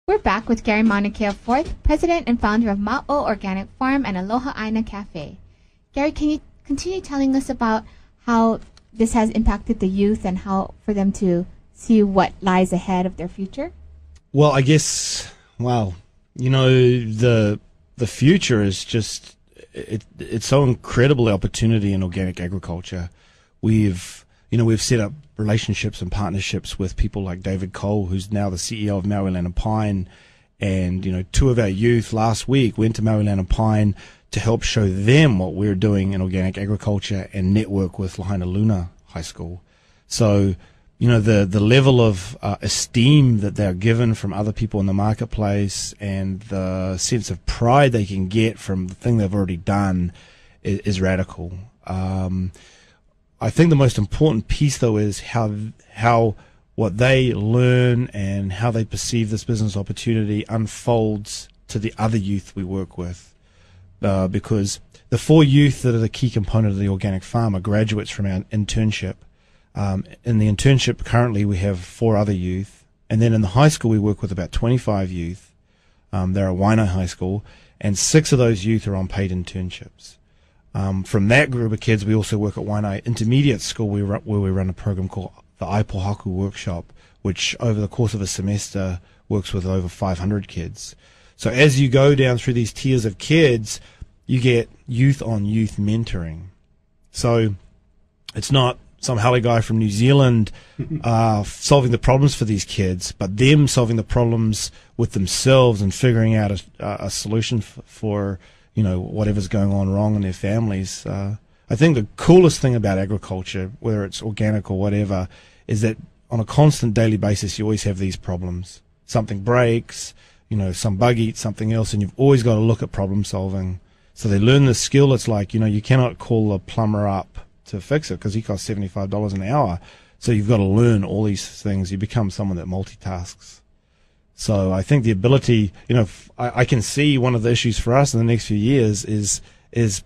We're back with Gary Mauna Kea IV, president and founder of Ma'o Organic Farm and Aloha Aina Cafe. Gary, can you continue telling us about how this has impacted the youth and how for them to see what lies ahead of their future? Well, I guess, wow, the future is just, it's so incredible opportunity in organic agriculture. We've set up relationships and partnerships with people like David Cole, who's now the CEO of Maui Land and Pine. And, two of our youth last week went to Maui Land and Pine to help show them what we're doing in organic agriculture and network with Lahaina Luna High School. So, the level of esteem that they're given from other people in the marketplace and the sense of pride they can get from the thing they've already done is radical. I think the most important piece, though, is how what they learn and how they perceive this business opportunity unfolds to the other youth we work with. Because the 4 youth that are the key component of the organic farm are graduates from our internship. In the internship currently we have 4 other youth, and then in the high school we work with about 25 youth. They're at Waianae High School, and 6 of those youth are on paid internships. From that group of kids, we also work at Waianae Intermediate School, where we run a program called the Aipohaku Workshop, which over the course of a semester works with over 500 kids. So as you go down through these tiers of kids, you get youth-on-youth mentoring. So it's not some Hale guy from New Zealand solving the problems for these kids, but them solving the problems with themselves and figuring out a solution for whatever's going on wrong in their families. I think the coolest thing about agriculture, whether it's organic or whatever, is that on a constant daily basis you always have these problems. Something breaks, some bug eats something else, and you've always got to look at problem solving. So they learn this skill. It's like, you cannot call a plumber up to fix it because he costs $75 an hour. So you've got to learn all these things. You become someone that multitasks. So I think the ability, I can see one of the issues for us in the next few years is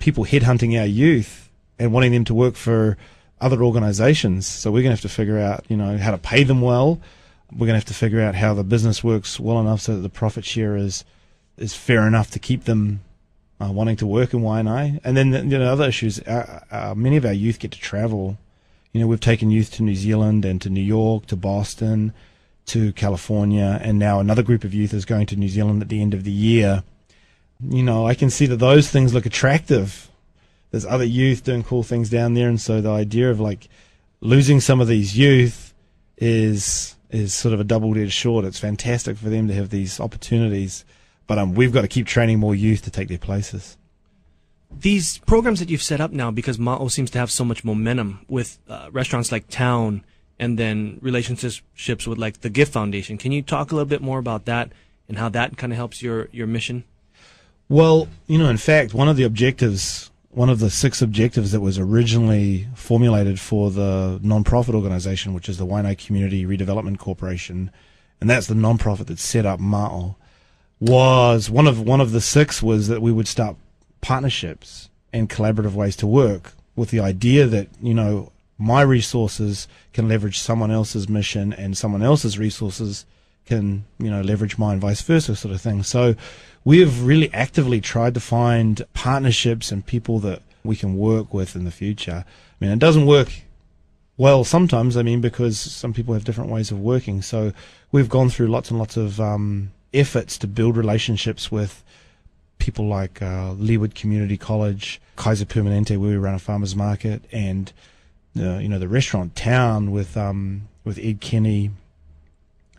people headhunting our youth and wanting them to work for other organizations. So we're going to have to figure out, how to pay them well. We're going to have to figure out how the business works well enough so that the profit share is fair enough to keep them wanting to work in Waianae. And then, other issues, many of our youth get to travel. We've taken youth to New Zealand and to New York, to Boston, to California, and now another group of youth is going to New Zealand at the end of the year. I can see that those things look attractive. There's other youth doing cool things down there, and so the idea of losing some of these youth is sort of a double-edged sword. It's fantastic for them to have these opportunities, but we've got to keep training more youth to take their places. These programs that you've set up now, because Ma'o seems to have so much momentum with restaurants like Town, and then relationships with the Gift Foundation. Can you talk a little bit more about that and how that kind of helps your mission? Well, in fact, one of the 6 objectives that was originally formulated for the non-profit organization, which is the Waianae Community Redevelopment Corporation, and that's the non-profit that set up Ma'o, was one of the 6 was that we would start partnerships and collaborative ways to work with the idea that, my resources can leverage someone else's mission and someone else's resources can, leverage mine, vice versa sort of thing. So we have really actively tried to find partnerships and people that we can work with in the future. It doesn't work well sometimes, because some people have different ways of working. So we've gone through lots and lots of efforts to build relationships with people like Leeward Community College, Kaiser Permanente, where we run a farmers market, and the restaurant Town with Ed Kenny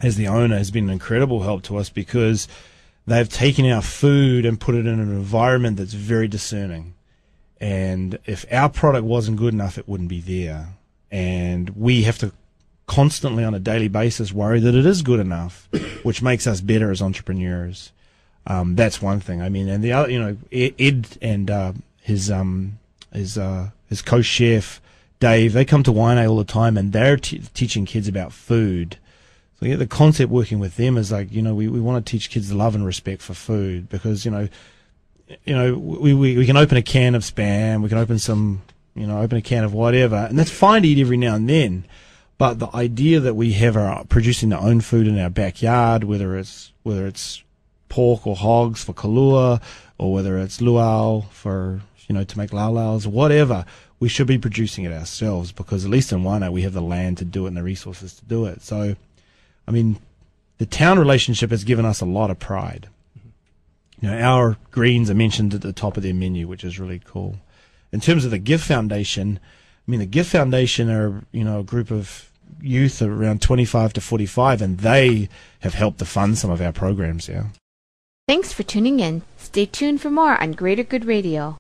as the owner has been an incredible help to us because they've taken our food and put it in an environment that's very discerning. And if our product wasn't good enough, it wouldn't be there. And we have to constantly on a daily basis worry that it is good enough, which makes us better as entrepreneurs. That's one thing. And the other, Ed and his co-chef Dave, they come to Waianae all the time, and they're teaching kids about food. So the concept working with them is we want to teach kids love and respect for food because we can open a can of Spam, we can open a can of whatever, and that's fine to eat every now and then. But the idea that we have our producing our own food in our backyard, whether it's pork or hogs for kalua, or whether it's luau for, to make laulaus, or whatever, we should be producing it ourselves, because at least in Waino we have the land to do it and the resources to do it. So, I mean, the town relationship has given us a lot of pride. Our greens are mentioned at the top of their menu, which is really cool. In terms of the GIFT Foundation, the GIFT Foundation are, a group of youth around 25 to 45, and they have helped to fund some of our programs, yeah. Thanks for tuning in. Stay tuned for more on Greater Good Radio.